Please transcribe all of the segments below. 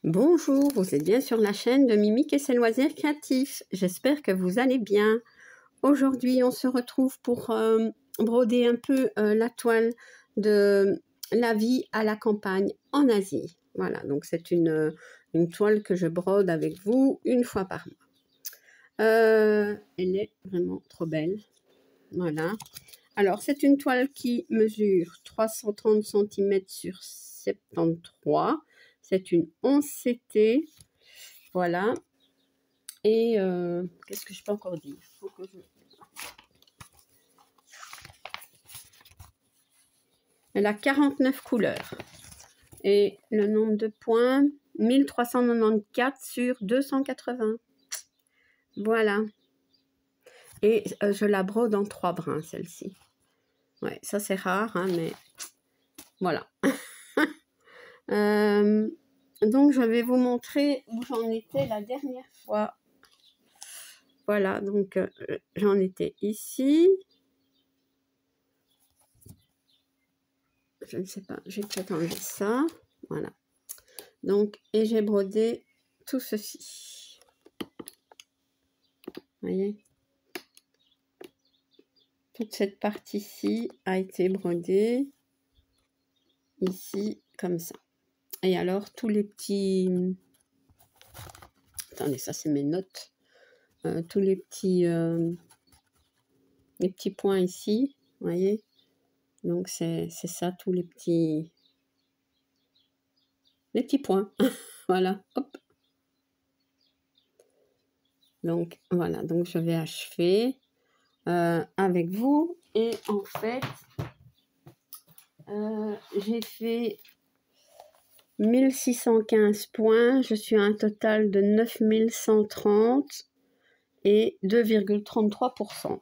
Bonjour, vous êtes bien sur la chaîne de Mimique et ses loisirs créatifs. J'espère que vous allez bien. Aujourd'hui, on se retrouve pour broder un peu la toile de la vie à la campagne en Asie. Voilà, donc c'est une toile que je brode avec vous une fois par mois. Elle est vraiment trop belle. Voilà. Alors, c'est une toile qui mesure 330 cm sur 73. C'est une 11 CT. Voilà. Et qu'est-ce que je peux encore dire? Elle a 49 couleurs. Et le nombre de points, 1394 sur 280. Voilà. Et je la brode en 3 brins, celle-ci. Ouais, ça c'est rare, hein, mais voilà. Donc, je vais vous montrer où j'en étais la dernière fois. Voilà, donc j'en étais ici. Je ne sais pas, j'ai peut-être enlevé ça. Voilà. Donc, et j'ai brodé tout ceci. Vous voyez? Toute cette partie-ci a été brodée ici, comme ça. Et alors, tous les petits... Attendez, ça c'est mes notes. Tous les petits points ici, vous voyez? Donc, c'est ça, tous les petits points. Voilà, hop. Donc, voilà, donc je vais achever avec vous. Et en fait, j'ai fait 1615 points. Je suis à un total de 9130 et 2,33%.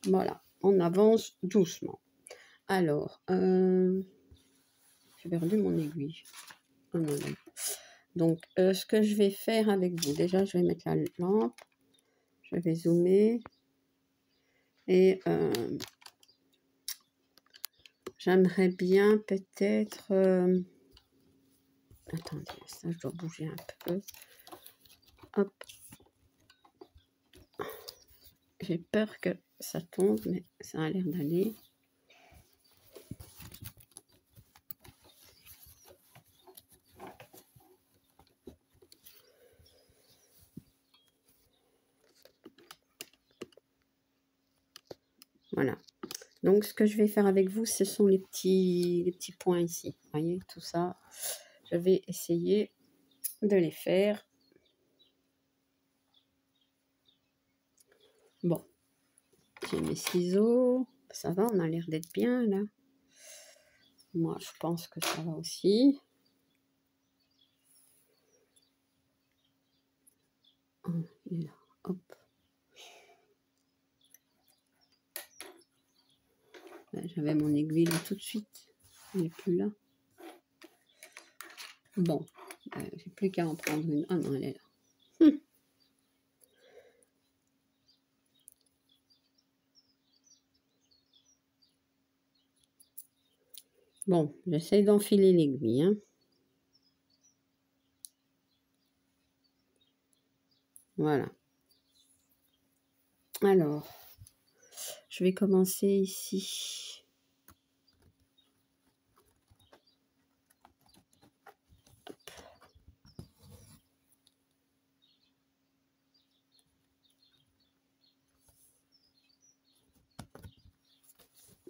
Voilà, on avance doucement. Alors, j'ai perdu mon aiguille. Oh non, non. Donc, ce que je vais faire avec vous, déjà, je vais mettre la lampe. Je vais zoomer. Et j'aimerais bien peut-être... Attendez, ça, je dois bouger un peu. Hop. J'ai peur que ça tombe, mais ça a l'air d'aller. Voilà. Donc, ce que je vais faire avec vous, ce sont les petits points ici. Vous voyez, tout ça. Je vais essayer de les faire. Bon. J'ai mes ciseaux. Ça va, on a l'air d'être bien, là. Moi, je pense que ça va aussi. Et là, hop. J'avais mon aiguille là tout de suite. Elle n'est plus là. Bon, j'ai plus qu'à en prendre une. Ah non, elle est là. Bon, j'essaie d'enfiler l'aiguille. Hein. Voilà. Alors, je vais commencer ici.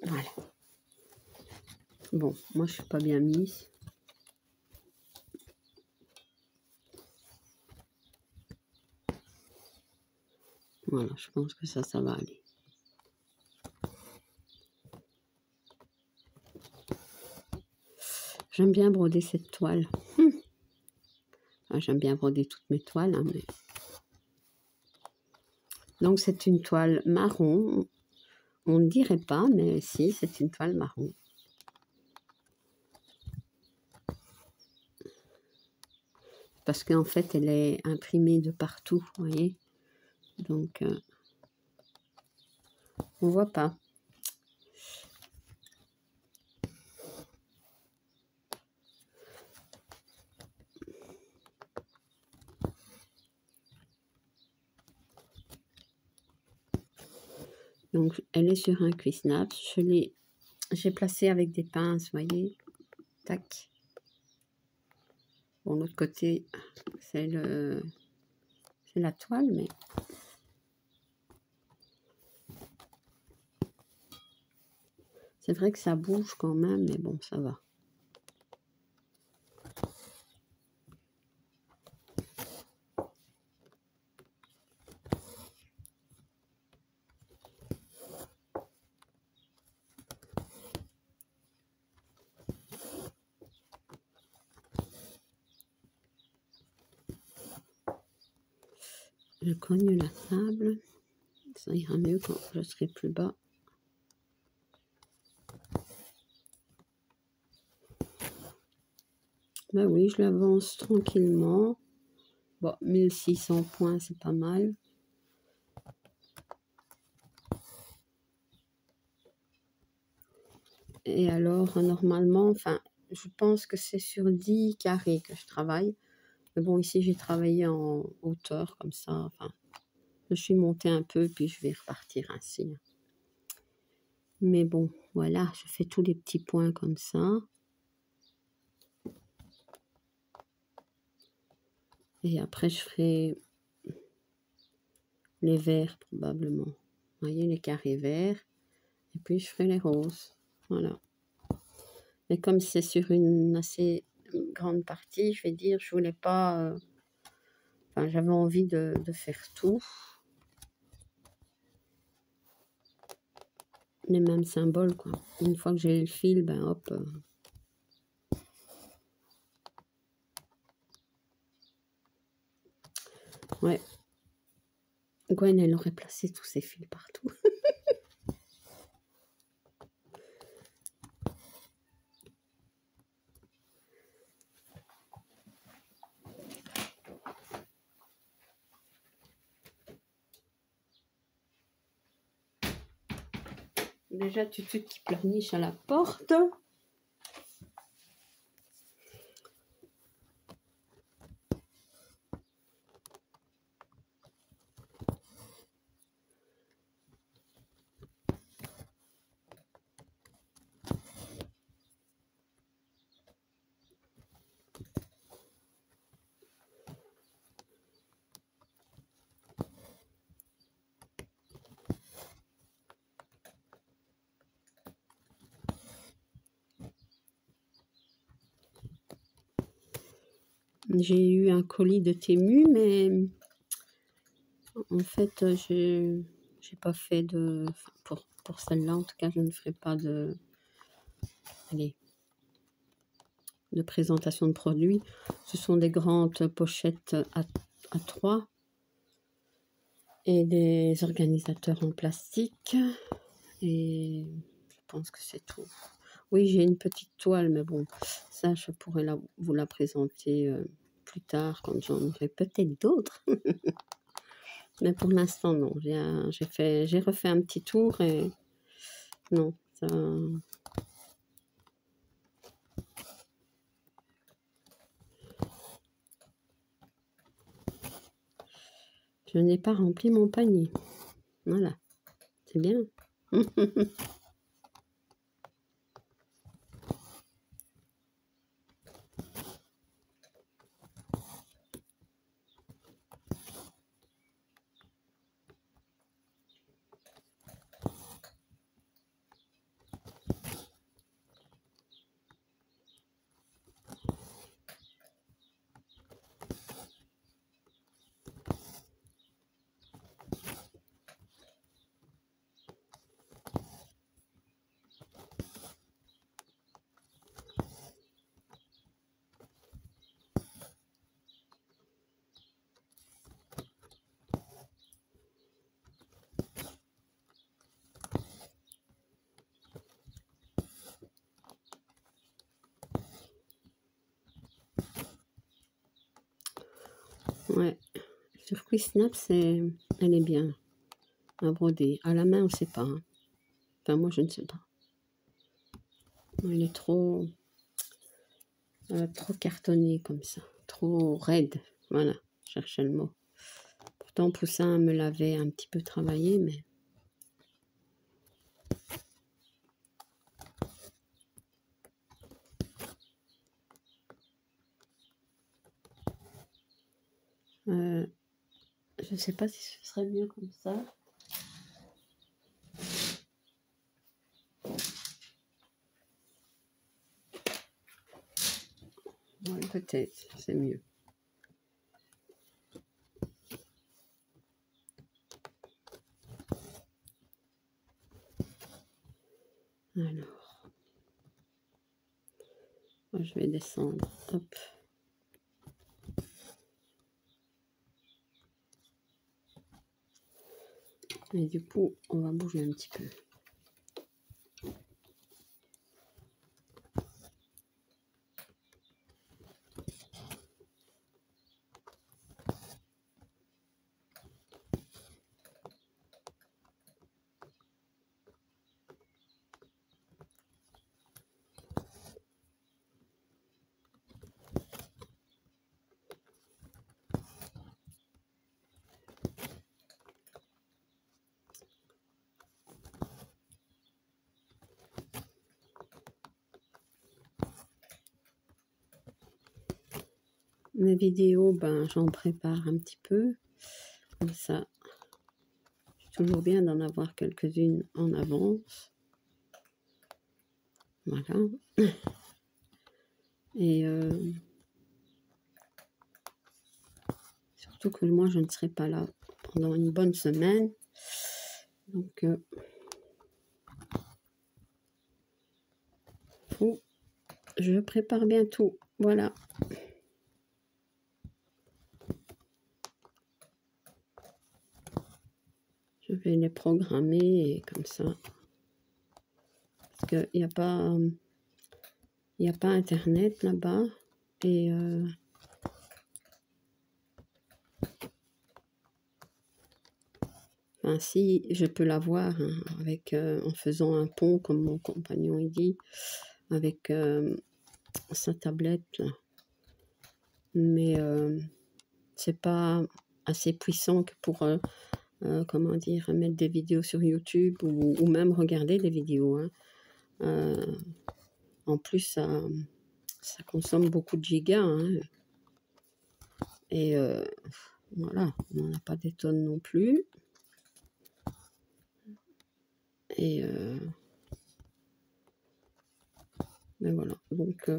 Voilà. Bon, moi je suis pas bien mise. Voilà, je pense que ça va aller. J'aime bien broder cette toile. Enfin, j'aime bien broder toutes mes toiles. Hein, mais... Donc c'est une toile marron. On ne dirait pas, mais si, c'est une toile marron. Parce qu'en fait, elle est imprimée de partout, vous voyez. Donc, on voit pas. Donc, elle est sur un Cuisnaps. J'ai placé avec des pinces, vous voyez. Tac. Bon, l'autre côté, c'est la toile, mais... C'est vrai que ça bouge quand même, mais bon, ça va. Je cogne la table. Ça ira mieux quand je serai plus bas. Ben oui, je l'avance tranquillement. Bon, 1600 points, c'est pas mal. Et alors, normalement, enfin, je pense que c'est sur 10 carrés que je travaille. Mais bon, ici, j'ai travaillé en hauteur, comme ça. Enfin, je suis montée un peu, puis je vais repartir ainsi. Mais bon, voilà, je fais tous les petits points comme ça. Et après, je ferai les verts, probablement. Vous voyez, les carrés verts. Et puis, je ferai les roses. Voilà. Et comme c'est sur une assez grande partie, je vais dire, je voulais pas... enfin, j'avais envie de faire tout. Les mêmes symboles, quoi. Une fois que j'ai le fil, ben hop... ouais. Gwen, elle aurait placé tous ses fils partout. Déjà, tout de suite qui pleurniche à la porte. J'ai eu un colis de Temu, mais en fait, j'ai pas fait de... Pour celle-là, en tout cas, je ne ferai pas de... Allez, de présentation de produits. Ce sont des grandes pochettes à 3 et des organisateurs en plastique. Et je pense que c'est tout. Oui, j'ai une petite toile, mais bon, ça, je pourrais vous la présenter plus tard, quand j'en aurai peut-être d'autres. Mais pour l'instant, non. J'ai refait un petit tour et non, ça... Je n'ai pas rempli mon panier. Voilà, c'est bien. Ouais, sur Cuisnaps, elle est bien à broder. À la main, on ne sait pas. Hein. Enfin, moi, je ne sais pas. Elle est trop cartonnée comme ça. Trop raide. Voilà, je cherchais le mot. Pourtant, Poussin me l'avait un petit peu travaillé, mais... Je ne sais pas si ce serait mieux comme ça. Ouais, peut-être, c'est mieux. Alors, je vais descendre. Hop. Et du coup, on va bouger un petit peu. Mes vidéos, ben, j'en prépare un petit peu. Comme ça, c'est toujours bien d'en avoir quelques-unes en avance. Voilà. Et surtout que moi, je ne serai pas là pendant une bonne semaine. Donc, je prépare bien tout. Voilà. Je vais les programmer et comme ça. Parce qu'il n'y a pas... Il n'y a pas internet là-bas. Et enfin, si je peux l'avoir hein, avec en faisant un pont, comme mon compagnon il dit, avec sa tablette. Là. Mais c'est pas assez puissant que pour comment dire, mettre des vidéos sur YouTube ou même regarder des vidéos. Hein. En plus, ça consomme beaucoup de gigas. Hein. Et voilà, on n'en a pas des tonnes non plus. Et mais voilà, donc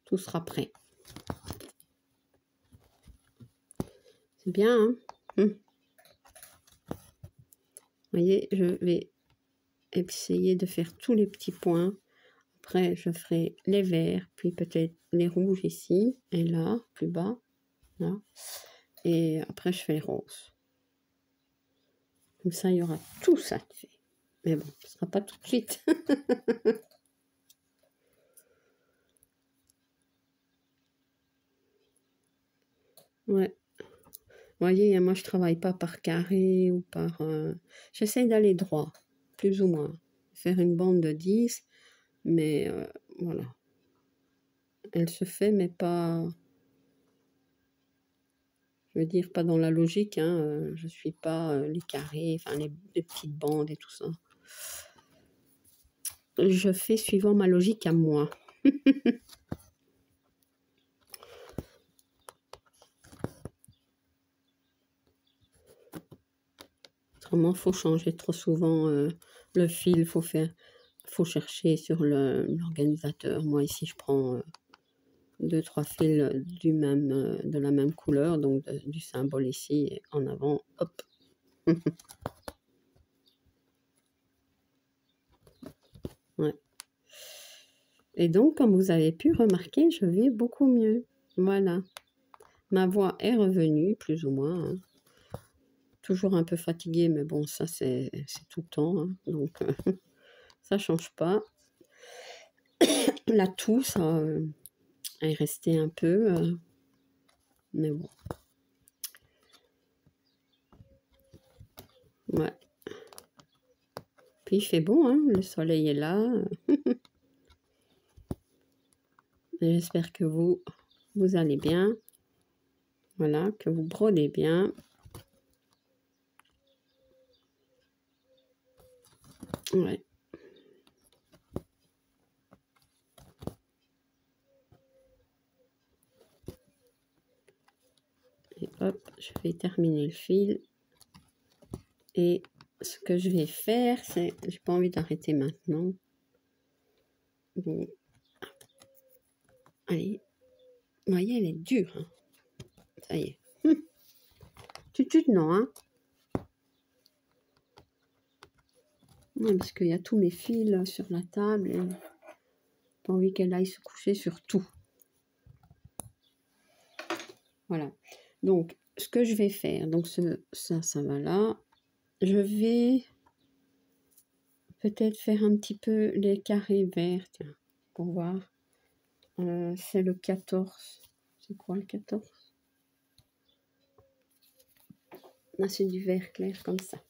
tout sera prêt. C'est bien, hein. Vous voyez, je vais essayer de faire tous les petits points. Après, je ferai les verts, puis peut-être les rouges ici et là, plus bas. Là. Et après, je fais les roses. Comme ça, il y aura tout ça de fait. Mais bon, ce ne sera pas tout de suite. Ouais. Vous voyez, moi, je travaille pas par carré ou par... J'essaie d'aller droit, plus ou moins. Faire une bande de 10, mais voilà. Elle se fait, mais pas... Je veux dire, pas dans la logique, hein. Je suis pas les carrés, enfin les petites bandes et tout ça. Je fais suivant ma logique à moi. Autrement, faut changer trop souvent le fil, faut chercher sur l'organisateur. Moi ici, je prends 2-3 fils de la même couleur, donc du symbole ici et en avant, hop. Ouais. Et donc, comme vous avez pu remarquer, je vais beaucoup mieux. Voilà. Ma voix est revenue, plus ou moins. Hein. Toujours un peu fatiguée, mais bon, ça, c'est tout le temps. Hein. Donc, ça change pas. La toux, ça est resté un peu. Mais bon. Ouais. Puis, il fait bon, hein. Le soleil est là. J'espère que vous allez bien. Voilà, que vous brodez bien. Ouais. Et hop, je vais terminer le fil. Et ce que je vais faire, c'est... J'ai pas envie d'arrêter maintenant. Donc, allez. Vous voyez, elle est dure. Hein. Ça y est. Non, hein. Ouais, parce qu'il y a tous mes fils là, sur la table. Et pas envie qu'elle aille se coucher sur tout. Voilà. Donc, ce que je vais faire, donc ça va là. Je vais peut-être faire un petit peu les carrés verts, tiens, pour voir. C'est le 14. C'est quoi le 14? Là, c'est du vert clair comme ça.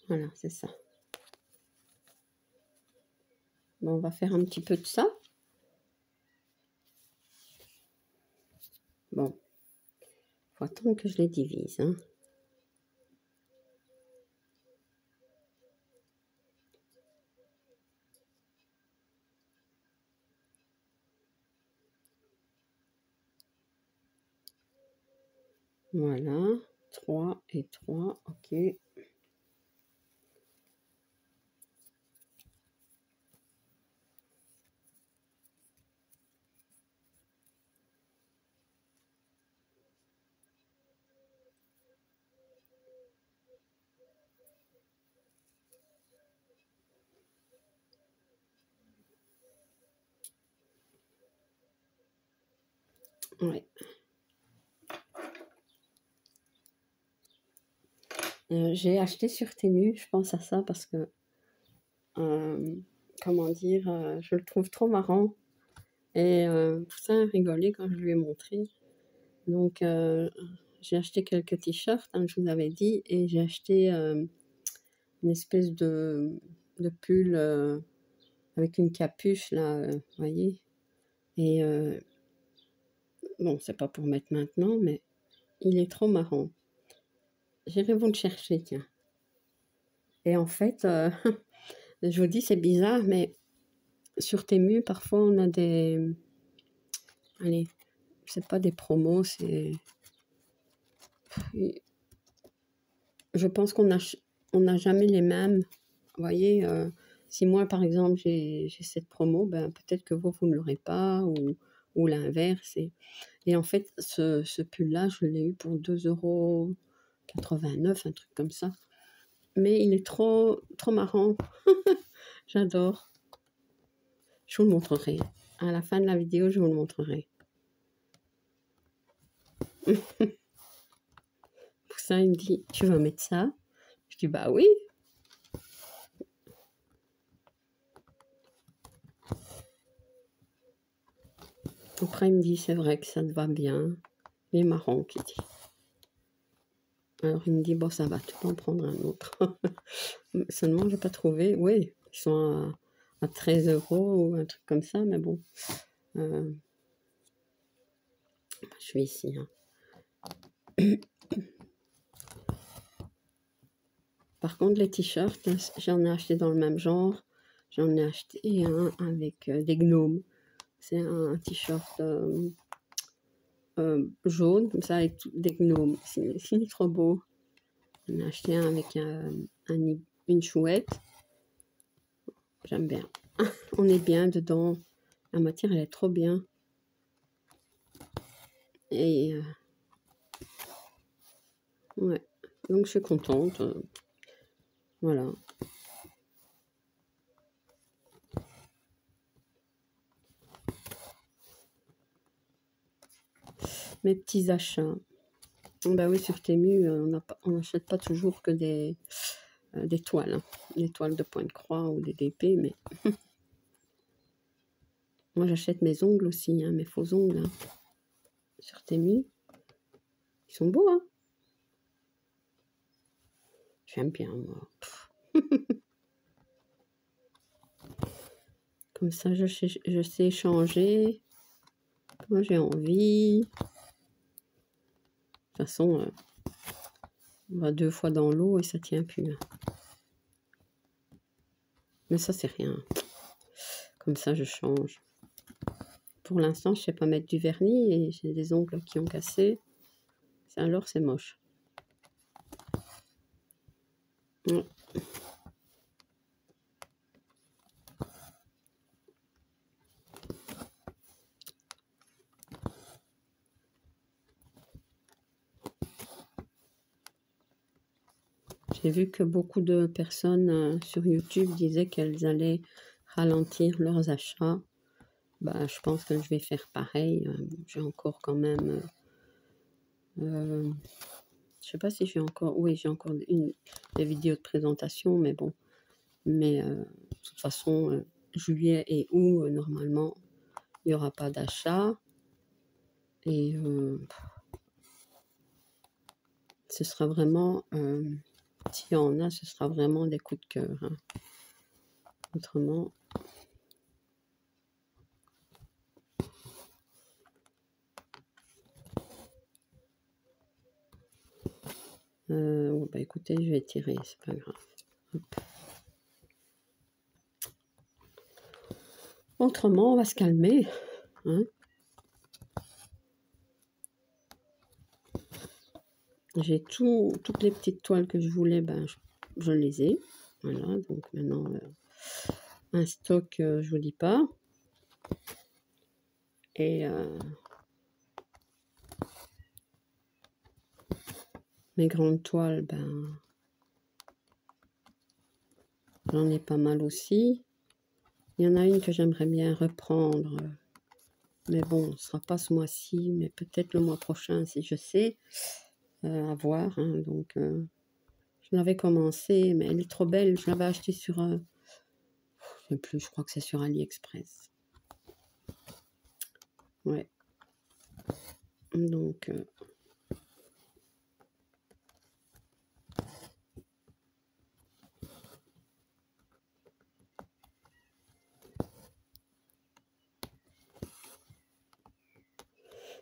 Voilà, c'est ça. Bon, on va faire un petit peu de ça. Bon, faut attendre que je les divise, hein. Voilà, 3 et 3, ok. Ouais. J'ai acheté sur Temu, je pense à ça parce que, comment dire, je le trouve trop marrant. Et Poussin a rigolé quand je lui ai montré. Donc, j'ai acheté quelques t-shirts, hein, je vous avais dit, et j'ai acheté une espèce de pull avec une capuche, là, vous voyez. Et bon, c'est pas pour mettre maintenant, mais il est trop marrant. J'irai vous le chercher, tiens. Et en fait, je vous dis, c'est bizarre, mais sur Temu, parfois, on a des... Allez, c'est pas des promos, c'est... Je pense qu'on n'a jamais les mêmes. Vous voyez, si moi, par exemple, j'ai cette promo, ben, peut-être que vous ne l'aurez pas, ou l'inverse. Et en fait, ce pull-là, je l'ai eu pour 2,89 €, un truc comme ça. Mais il est trop marrant. J'adore. Je vous le montrerai. À la fin de la vidéo, je vous le montrerai. Poussin, il me dit, tu vas mettre ça? Je dis, bah oui. Après, il me dit, c'est vrai que ça te va bien. Il est marrant, qu'il dit. Alors, il me dit, bon, ça va, tu peux en prendre un autre. Seulement, je n'ai pas trouvé. Oui, ils sont à 13 € ou un truc comme ça, mais bon. Je suis ici. Hein. Par contre, les t-shirts, j'en ai acheté dans le même genre. J'en ai acheté un avec des gnomes. C'est un t-shirt jaune, comme ça, avec des gnomes. C'est trop beau. J'en ai acheté un avec une chouette. J'aime bien. On est bien dedans. La matière, elle est trop bien. Et ouais, donc je suis contente. Voilà. Mes petits achats. Bah oui, sur Temu, on n'achète pas toujours que des toiles. Hein. Des toiles de point de croix ou des DP, mais... Moi, j'achète mes ongles aussi, hein, mes faux ongles. Hein. Sur Temu. Ils sont beaux, hein. J'aime bien, moi. Comme ça, je sais échanger quand j'ai envie. De toute façon, On va 2 fois dans l'eau et ça tient plus. Mais ça, c'est rien. Comme ça, je change. Pour l'instant, je ne sais pas mettre du vernis et j'ai des ongles qui ont cassé. Alors, c'est moche. Ouais. J'ai vu que beaucoup de personnes sur YouTube disaient qu'elles allaient ralentir leurs achats. Bah, je pense que je vais faire pareil. J'ai encore quand même... je sais pas si j'ai encore... Oui, j'ai encore des vidéos de présentation, mais bon. Mais de toute façon, juillet et août, normalement, il n'y aura pas d'achat. Et ce sera vraiment... s'il y en a, ce sera vraiment des coups de cœur. Hein. Autrement... bah écoutez, je vais tirer, c'est pas grave. Hop. Autrement, on va se calmer. Hein. J'ai toutes les petites toiles que je voulais, ben, je les ai. Voilà, donc maintenant, un stock, je vous dis pas. Et mes grandes toiles, ben, j'en ai pas mal aussi. Il y en a une que j'aimerais bien reprendre. Mais bon, ce sera pas ce mois-ci, mais peut-être le mois prochain, si je sais. À voir. Hein, donc, je l'avais commencé, mais elle est trop belle. Je l'avais achetée sur... je sais plus, je crois que c'est sur AliExpress. Ouais. Donc...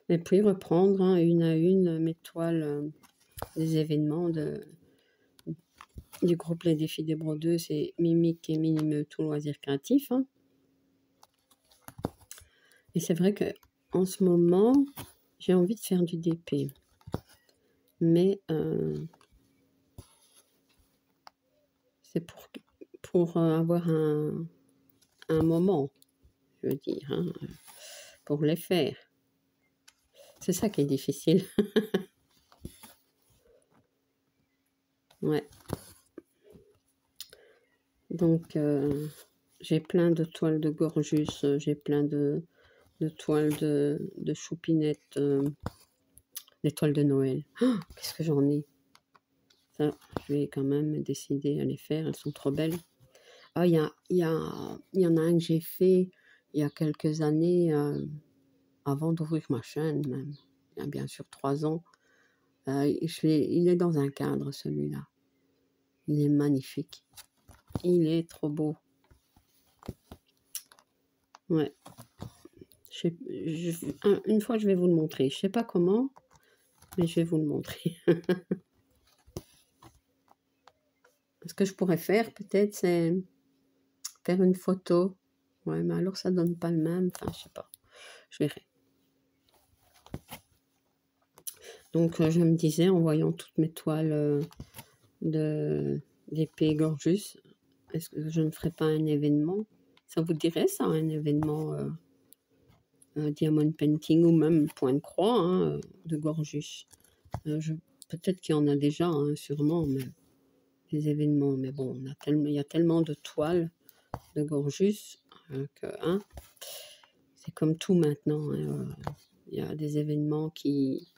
et puis reprendre hein, une à une mes toiles des événements du groupe Les Défis des Brodeuses et Mimique et Minimeux tout loisir créatif. Hein. Et c'est vrai que en ce moment, j'ai envie de faire du DP. Mais c'est pour avoir un moment, je veux dire, hein, pour les faire. C'est ça qui est difficile. Ouais. Donc, j'ai plein de toiles de Gorgus, j'ai plein de toiles de choupinettes, des toiles de Noël. Oh, qu'est-ce que j'en ai? Ça, je vais quand même décider à les faire, elles sont trop belles. Ah, il y en a un que j'ai fait il y a quelques années, avant d'ouvrir ma chaîne même. Il y a bien sûr 3 ans. Il est dans un cadre, celui-là. Il est magnifique. Il est trop beau. Ouais. Une fois, je vais vous le montrer. Je sais pas comment, mais je vais vous le montrer. Ce que je pourrais faire, peut-être, c'est faire une photo. Ouais, mais alors ça donne pas le même. Enfin, je sais pas. Je verrai. Donc, je me disais, en voyant toutes mes toiles d'épée Gorgus, est-ce que je ne ferais pas un événement? Ça vous dirait, ça, un événement diamond painting ou même point de croix hein, de Gorgus? Peut-être qu'il y en a déjà, hein, sûrement, mais des événements. Mais bon, il y a tellement de toiles de Gorgus que hein, c'est comme tout maintenant. Hein, il y a des événements qui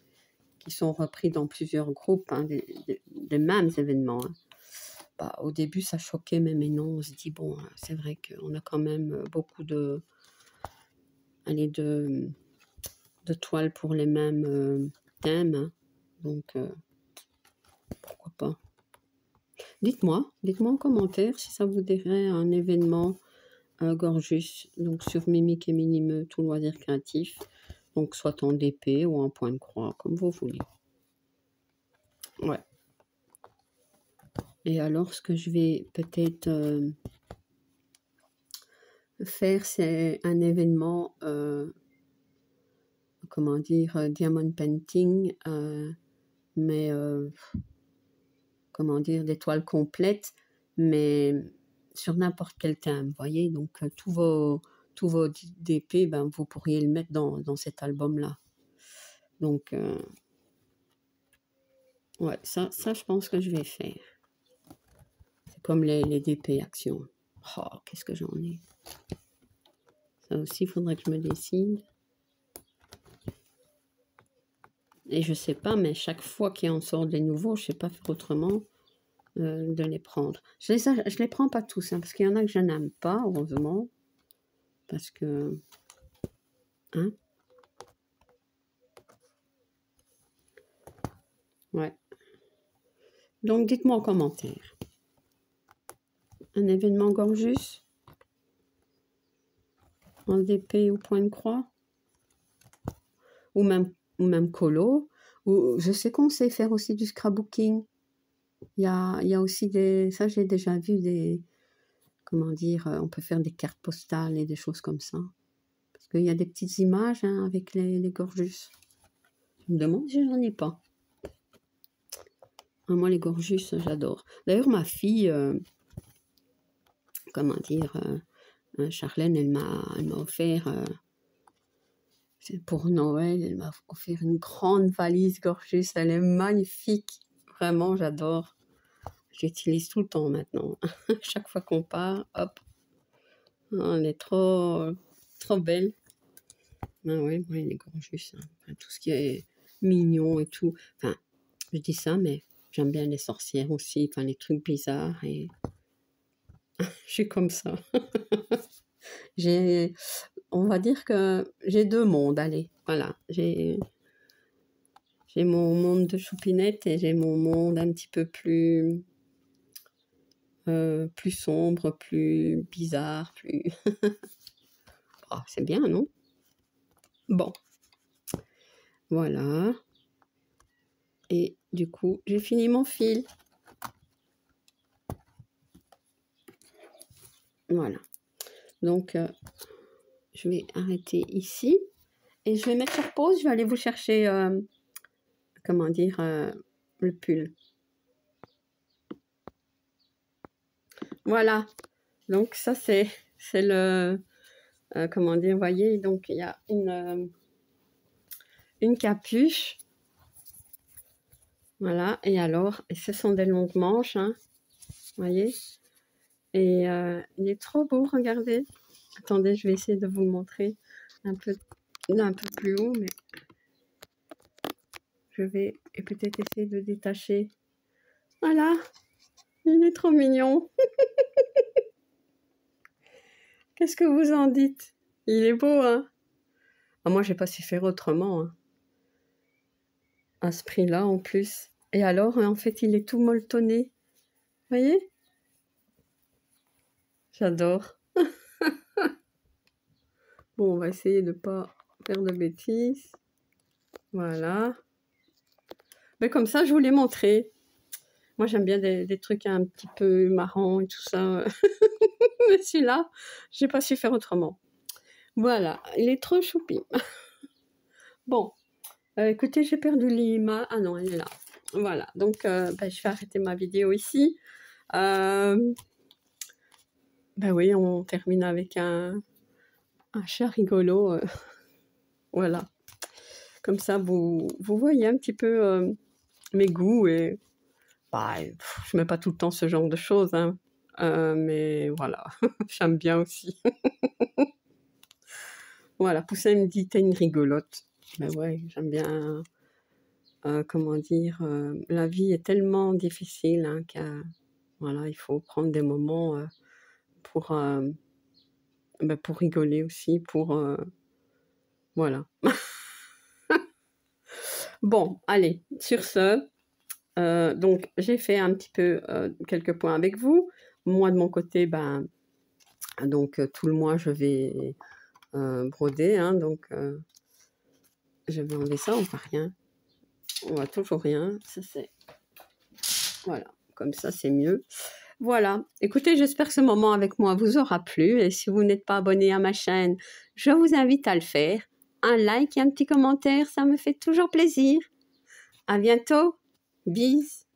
sont repris dans plusieurs groupes, hein, des mêmes événements. Hein. Bah, au début, ça choquait, mais maintenant, on se dit, bon, c'est vrai qu'on a quand même beaucoup de toiles pour les mêmes thèmes. Hein. Donc, pourquoi pas. Dites-moi en commentaire si ça vous dirait un événement Gorgus, donc sur Mimique et Minimeux, tout loisir créatif. Donc, soit en DP ou en point de croix, comme vous voulez. Ouais. Et alors, ce que je vais peut-être faire, c'est un événement, comment dire, diamond painting, mais comment dire, des toiles complètes, mais sur n'importe quel thème, vous voyez. Donc, tous vos DP, ben, vous pourriez le mettre dans cet album-là. Donc, ouais, ça, je pense que je vais faire. C'est comme les DP Action. Oh, qu'est-ce que j'en ai. Ça aussi, il faudrait que je me décide. Et je sais pas, mais chaque fois qu'il en sort des nouveaux, je sais pas faire autrement de les prendre. Je les prends pas tous, hein, parce qu'il y en a que je n'aime pas, heureusement. Parce que... Hein? Ouais. Donc, dites-moi en commentaire. Un événement Gorgeous en DP ou point de croix, ou même colo, ou je sais qu'on sait faire aussi du scrapbooking. Il y a aussi des... Ça, j'ai déjà vu des... Comment dire, on peut faire des cartes postales et des choses comme ça. Parce qu'il y a des petites images, hein, avec les Gorgeous. Je me demande si j'en ai pas. Ah, moi, les Gorgeous, j'adore. D'ailleurs, ma fille, comment dire, Charlène, elle m'a offert, pour Noël, elle m'a offert une grande valise Gorgeous. Elle est magnifique. Vraiment, j'adore. J'utilise tout le temps maintenant. Chaque fois qu'on part, hop. Oh, elle est trop belle. Ah ouais, les Gorgeous, hein. Enfin, tout ce qui est mignon et tout. Enfin, je dis ça, mais j'aime bien les sorcières aussi. Enfin, les trucs bizarres. Et je suis comme ça. On va dire que j'ai deux mondes, allez, voilà. J'ai mon monde de choupinette et j'ai mon monde un petit peu plus sombre, plus bizarre, plus... Oh, c'est bien, non? Bon, voilà. Et du coup, j'ai fini mon fil. Voilà. Donc, je vais arrêter ici. Et je vais mettre sur pause. Je vais aller vous chercher, comment dire, le pull. Voilà. Donc, ça, c'est le... comment dire, vous voyez, donc il y a une capuche. Voilà. Et alors, ce sont des longues manches, hein. Vous voyez. Et il est trop beau, regardez. Attendez, je vais essayer de vous montrer un peu plus haut, mais je vais peut-être essayer de détacher. Voilà, il est trop mignon. Qu'est-ce que vous en dites? Il est beau, hein? Ah, moi, j'ai pas su faire autrement, hein. À ce prix-là, en plus. Et alors, en fait, il est tout molletonné. Vous voyez? J'adore. Bon, on va essayer de pas faire de bêtises. Voilà. Mais comme ça, je vous l'ai montré. Moi, j'aime bien des trucs un petit peu marrants et tout ça. Mais celui-là, j'ai pas su faire autrement. Voilà, il est trop choupi. Bon, écoutez, j'ai perdu l'image. Ah non, elle est là. Voilà, donc je vais arrêter ma vidéo ici. Ben oui, on termine avec un chat rigolo. Voilà. Comme ça, vous voyez un petit peu mes goûts. Et je mets pas tout le temps ce genre de choses, hein. Mais voilà, j'aime bien aussi. Voilà, Poussin me dit, t'es une rigolote. Ben ouais, j'aime bien, comment dire, la vie est tellement difficile, hein, voilà, il faut prendre des moments pour rigoler aussi, voilà. Bon, allez, sur ce, donc j'ai fait un petit peu quelques points avec vous. Moi, de mon côté, donc tout le mois, je vais broder, hein, donc je vais enlever ça, on voit rien. On voit toujours rien. Ça, c'est... Voilà. comme ça c'est mieux. Voilà, écoutez, j'espère que ce moment avec moi vous aura plu et si vous n'êtes pas abonné à ma chaîne, je vous invite à le faire. Un like et un petit commentaire, ça me fait toujours plaisir. À bientôt, bis.